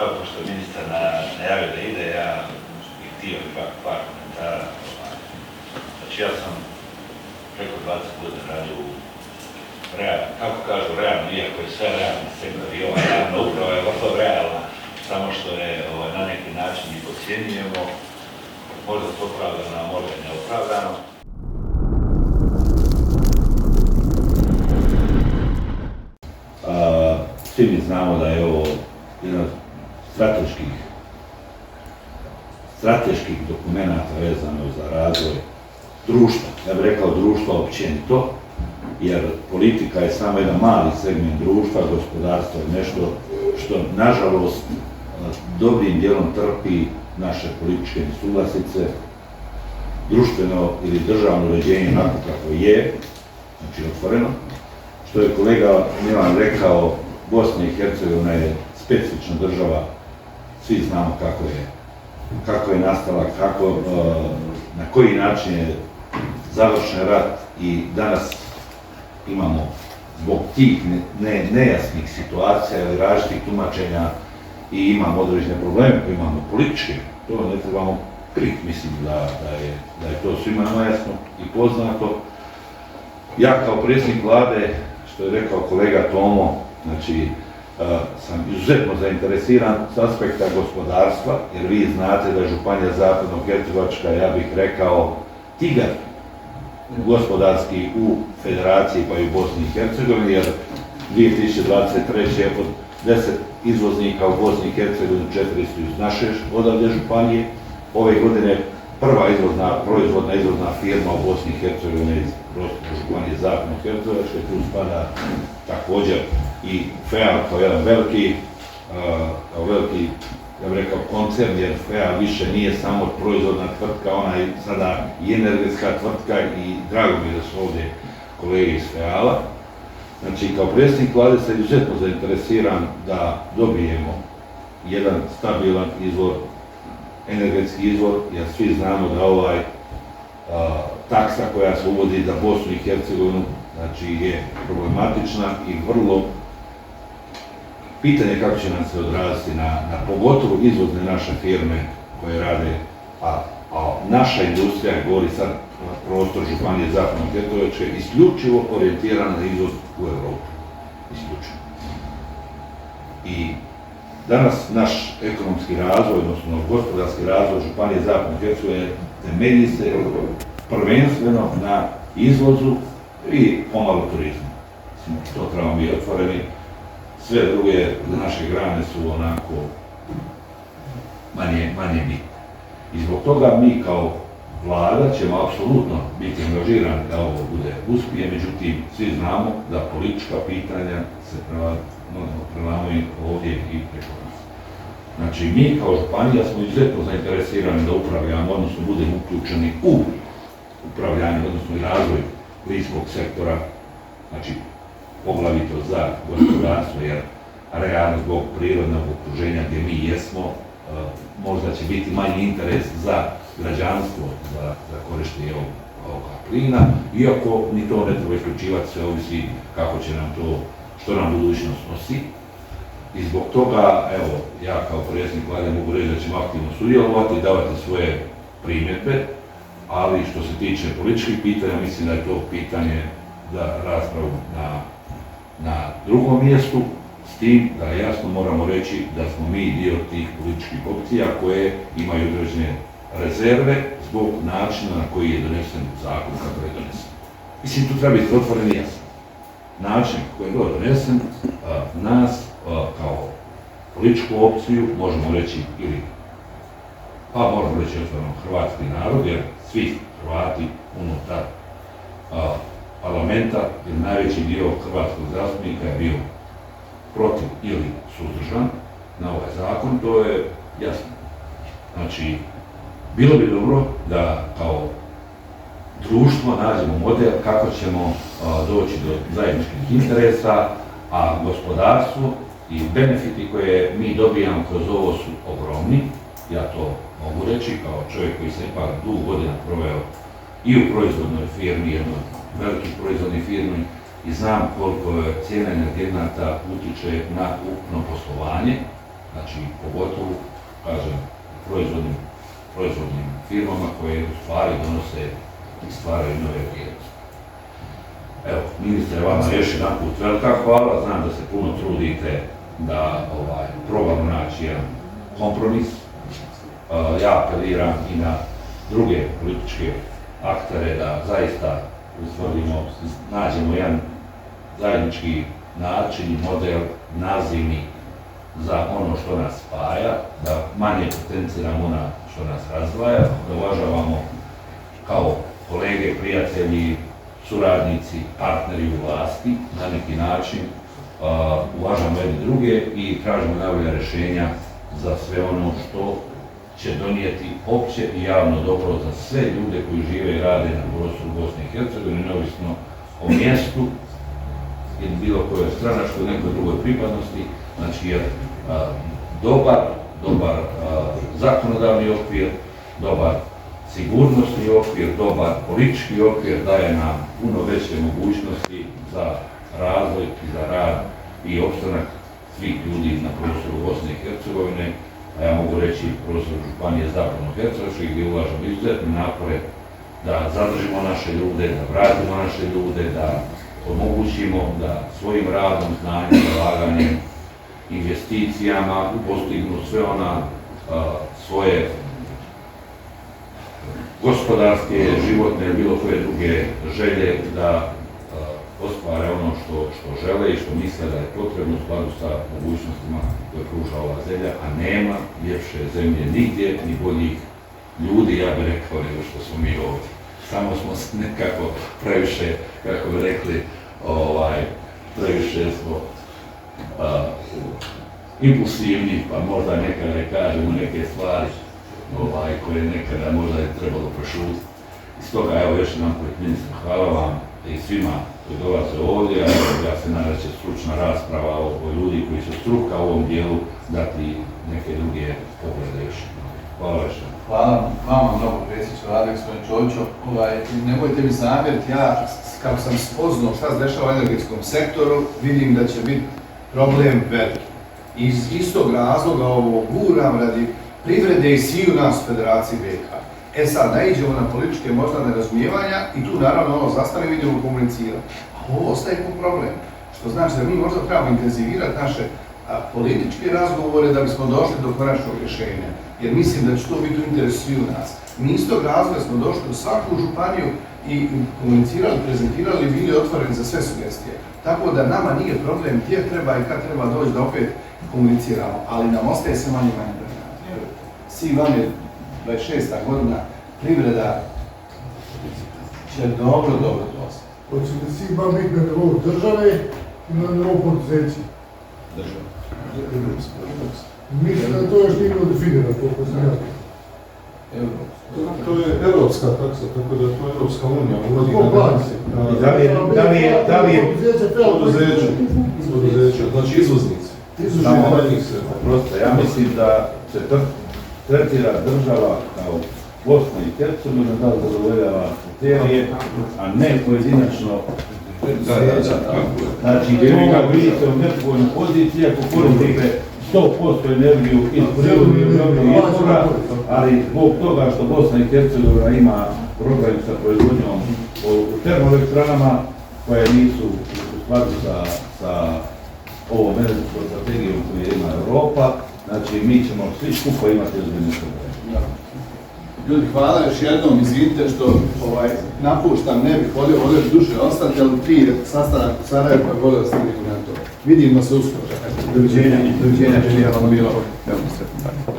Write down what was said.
Evo, pošto je ministar najavio da ide, ja bih htio ipak par komentara. Znači, ja sam preko 20 godina radio u kako kažu realno, iako je sve realni sektor i ova javna uprava je vrlo realna, samo što je na neki način i podcjenjujemo, možda se opravdano, a možda i neopravdano. Svi mi znamo da je ovo jedan od strateških dokumenta vezano za razvoj društva. Ja bih rekao društva općenito, jer politika je samo jedan mali segment društva, gospodarstvo je nešto što, nažalost, dobrim dijelom trpi naše političke nesuglasice, društveno ili državno uređenje onako kako je, znači otvoreno. Što je kolega Milan rekao, Bosna i Hercegovina je specifična država, svi znamo kako je nastala, na koji način je završen rat i danas imamo zbog tih nejasnih situacija ili različitih tumačenja i imamo određene probleme koje imamo političke, to ne trebamo kriti, mislim da je to svima jasno i poznato. Ja kao predsjednik vlade, što je rekao kolega Tomo, znači sam izuzetno zainteresiran s aspekta gospodarstva, jer vi znate da je Županija Zapadno-Hercegovačka, ja bih rekao, tigar gospodarski u Federaciji pa i u Bosni i Hercegovini, jer 2023. od 10 izvoznika u Bosni i Hercegovini 4 su iz naše odavde županije. Ove godine prva proizvodna izvozna firma u Bosni i Hercegovini iz Županije Zapadno-Hercegovačke, tu spada također i FEAL kao jedan veliki, ja bih rekao, koncern, jer FEAL više nije samo proizvodna tvrtka, ona je sada i energetska tvrtka i drago mi je da su ovdje kolege iz FEAL-a. Znači, kao predsjednik vlade sam izuzetno zainteresiran da dobijemo jedan stabilan izvor, energetski izvor, jer svi znamo da taksa koja se uvodi za Bosnu i Hercegovinu, znači, je problematična i vrlo pitanje kako će nam se odraziti na pogotovo izvozne naše firme koje rade, a naša industrija, govori sad prostor Županije Zapadno-Hercegovačke, isključivo orijentirana na izvoz u Europu. Isključivo. I danas naš ekonomski razvoj, odnosno gospodarski razvoj Županije Zapadno-Hercegovine temelji se prvenstveno na izvozu i pomalo turizmu. To trebamo biti otvoreni. Sve druge naše grane su onako manje bitne. I zbog toga mi kao vlada ćemo apsolutno biti angažirani da ovo bude uspije, međutim svi znamo da politička pitanja se prelamaju ovdje i preko nas. Znači mi kao županija smo izuzetno zainteresirani da upravljamo, odnosno budemo uključeni u upravljanje, odnosno i razvoj plinskog sektora, znači poglavito za gospodarstvo, jer realno zbog prirodnog okruženja gdje mi jesmo, možda će biti manji interes za građanstvo, za korištenje ovoga plina, iako ni to ne treba isključivati, sve ovisi kako će nam to, što nam budućnost nosi. I zbog toga, evo, ja kao predsjednik vlade mogu reći da ćemo aktivno sudjelovati i davati svoje primjedbe, ali što se tiče političkih pitanja, mislim da je to pitanje za raspravu na drugom mjestu, s tim da jasno moramo reći da smo mi dio tih političkih opcija koje imaju određene rezerve zbog načina na koji je donesen zakon kako je donesen. Mislim, tu treba biti otvoren i jasno. Način koji je bio donesen, nas kao političku opciju, možemo reći možemo reći otvoreno hrvatski narod, jer svi Hrvati unutar parlamenta, jer najveći dio hrvatskog zastupnika je bio protiv ili suzdržan na ovaj zakon, to je jasno. Znači, bilo bi dobro da kao društvo nađemo model kako ćemo doći do zajedničkih interesa, a gospodarstvo i benefiti koje mi dobijamo kroz ovo su ogromni. Ja to mogu reći kao čovjek koji se ipak dugo godina proveo i u proizvodnoj firmi, jednoj velikih proizvodnih firmi, i znam koliko cijena energenata utiče na ukupno poslovanje Znači, pogotovo, kažem, proizvodnim firmama koje u stvari donose i stvaraju nove vrijednosti. Evo, ministre, vama još jedan put velika hvala, znam da se puno trudite da probamo naći jedan kompromis. Ja apeliram i na druge političke aktere da zaista nađemo jedan zajednički način i model nazivni za ono što nas spaja, da manje potenciramo ono što nas razdvaja, da uvažavamo kao kolege, prijatelji, suradnici, partneri u vlasti, na neki način uvažamo jedni druge i tražimo najbolja rješenja za sve ono što će donijeti opće i javno dobro za sve ljude koji žive i rade na prostoru Bosne i Hercegovine, neovisno o mjestu ili bilo kojoj stranačkoj ili nekoj drugoj pripadnosti. Znači, jer dobar zakonodavni okvir, dobar sigurnosni okvir, dobar politički okvir daje nam puno veće mogućnosti za razvoj i za rad i opstanak svih ljudi na prostoru Bosne i Hercegovine, a ja mogu reći prostor Županije Zapadno-Hercegovačke gdje ulažemo izuzetne napore da zadržimo naše ljude, da vratimo naše ljude, da omogućimo da svojim radom, znanjem, zalaganjem, investicijama postignu sve svoje gospodarske, životne ili bilo koje druge želje, da ostvare ono što žele i što misle da je potrebno u skladu sa mogućnostima koje pruža ova zemlja, a nema ljepše zemlje nigdje, ni boljih ljudi, ja bih rekao, nego što smo mi ovdje. Samo smo se nekako previše, kako bi rekli, previše smo impulsivni, pa možda nekada kažemo neke stvari koje nekada možda je trebalo prešutiti. I stoga, evo, još jedan put, ministre, hvala vam i svima koji dolaze ovdje, a ja se nadam da će stručna rasprava o ljudi koji su struka u ovom dijelu dati neke druge poglede još. Hvala još. Hvala vama mnogo, predsjedniče Vlade, gospodin Čovićo. Nemojte mi zamjeriti, ja kako sam spoznao šta se dešava u energetskom sektoru, vidim da će biti problem veliki. Iz istog razloga ovo guram radi privrede i sviju nas u Federaciji BiH. Sad, naiđemo na političke možda nerazumijevanja i tu naravno zastane vidimo komunicirati. A ovo ostaje kao problem. Što znači da mi možda trebamo intenzivirati naše političke razgovore da bismo došli do konačnog rješenja. Jer mislim da će to biti u interesu sviju nas. Mi iz tog razloga smo došli u svaku županiju i komunicirali, prezentirali i bili otvoreni za sve sugestije. Tako da nama nije problem gdje treba i kad treba doći da opet komuniciramo, ali nam ostaje sve manje vremena. Svi vam je 26. godina, privreda će dobro doći. Hoće li svi vam biti na nivou države i na nivou poduzeća? Država. Mislim da to još nije bilo definirano, koliko sam ja. To je evropska taksa, tako da je to Evropska unija. Ko plati? Da li je poduzeća, znači izvoznici. Prosto, ja mislim da se tretira država kao Bosna i Hercegovina, da zadovoljava kriterije, a ne pojedinačno. Znači, mogu vidite u nepovoljnoj poziciji ako koristite 100% energiju iz prirodnih izvora, ali zbog toga što Bosna i Hercegovina ima problem sa proizvodnjom u termoelektranama koje nisu u skladu sa ovom energetskom strategijom koju ima Europa, znači mi ćemo svi skupa imati ozbiljne probleme. Ljudi, hvala još jednom, izvinite što napuštam, ne bih volio duže ostati, ali prije sastanak u Sarajevu pa volio da stignem na to. Vidimo se uskoro. Doviđenja. Doviđenja, što je vam bilo. Evo, sretno.